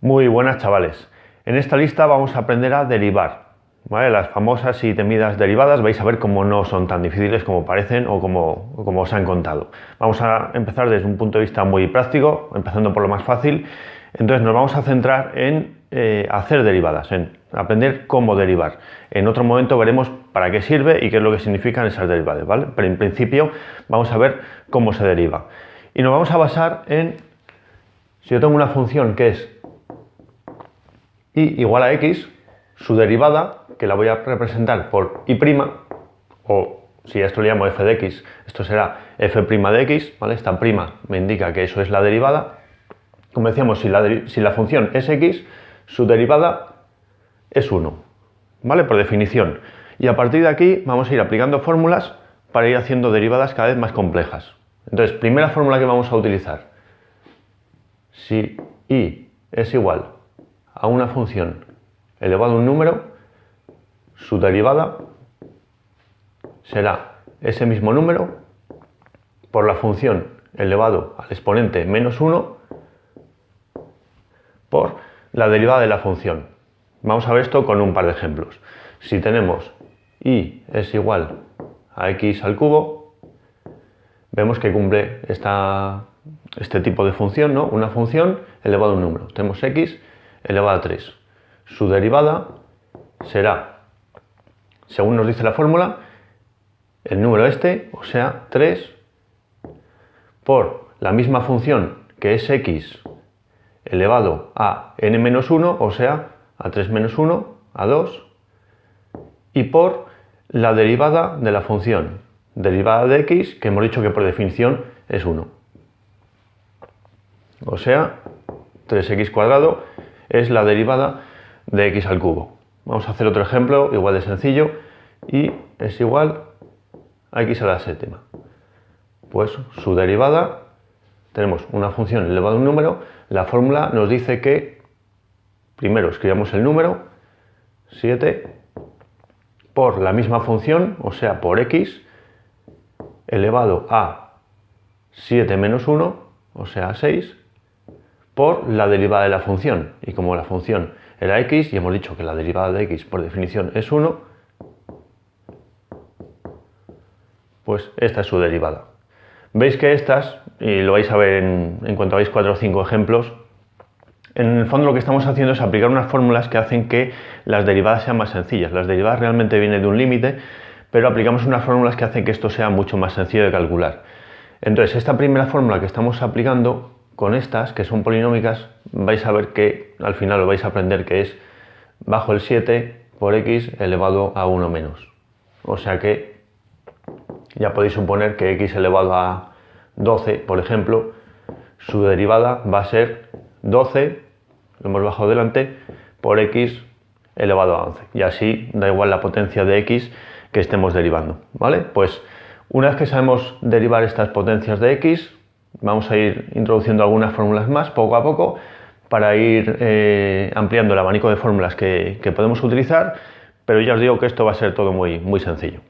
Muy buenas, chavales. En esta lista vamos a aprender a derivar, ¿vale? Las famosas y temidas derivadas. Vais a ver cómo no son tan difíciles como parecen o como os han contado. Vamos a empezar desde un punto de vista muy práctico, empezando por lo más fácil. Entonces nos vamos a centrar en hacer derivadas, en aprender cómo derivar. En otro momento veremos para qué sirve y qué es lo que significan esas derivadas, ¿vale? Pero en principio vamos a ver cómo se deriva. Y nos vamos a basar en, si yo tengo una función que es y igual a x, su derivada, que la voy a representar por y', o si a esto le llamo f de x, esto será f' de x, ¿vale? Esta prima me indica que eso es la derivada. Como decíamos, si la función es x, su derivada es 1, ¿vale? Por definición. Y a partir de aquí vamos a ir aplicando fórmulas para ir haciendo derivadas cada vez más complejas. Entonces, primera fórmula que vamos a utilizar. Si y es igual a una función elevado a un número, su derivada será ese mismo número por la función elevado al exponente menos 1 por la derivada de la función. Vamos a ver esto con un par de ejemplos. Si tenemos y es igual a x al cubo, vemos que cumple este tipo de función, ¿no? Una función elevado a un número. Tenemos x elevado a 3. Su derivada será, según nos dice la fórmula, el número este, o sea, 3, por la misma función que es x elevado a n-1, o sea, a 3 menos 1, a 2, y por la derivada de la función, derivada de x, que hemos dicho que por definición es 1. O sea, 3x² es la derivada de x al cubo. Vamos a hacer otro ejemplo igual de sencillo. Y es igual a x a la séptima. Pues su derivada, tenemos una función elevada a un número. La fórmula nos dice que primero escribamos el número 7 por la misma función, o sea, por x elevado a 7 menos 1, o sea, 6, por la derivada de la función. Y como la función era x y hemos dicho que la derivada de x por definición es 1, pues esta es su derivada. Veis que estas, y lo vais a ver en cuanto veáis 4 o 5 ejemplos, en el fondo lo que estamos haciendo es aplicar unas fórmulas que hacen que las derivadas sean más sencillas. Las derivadas realmente vienen de un límite, pero aplicamos unas fórmulas que hacen que esto sea mucho más sencillo de calcular. Entonces, esta primera fórmula que estamos aplicando con estas, que son polinómicas, vais a ver que al final lo vais a aprender que es bajo el 7 por x elevado a 1 menos. O sea que ya podéis suponer que x elevado a 12, por ejemplo, su derivada va a ser 12, lo hemos bajado delante, por x elevado a 11. Y así da igual la potencia de x que estemos derivando, ¿vale? Pues una vez que sabemos derivar estas potencias de x, vamos a ir introduciendo algunas fórmulas más poco a poco para ir ampliando el abanico de fórmulas que podemos utilizar, pero ya os digo que esto va a ser todo muy sencillo.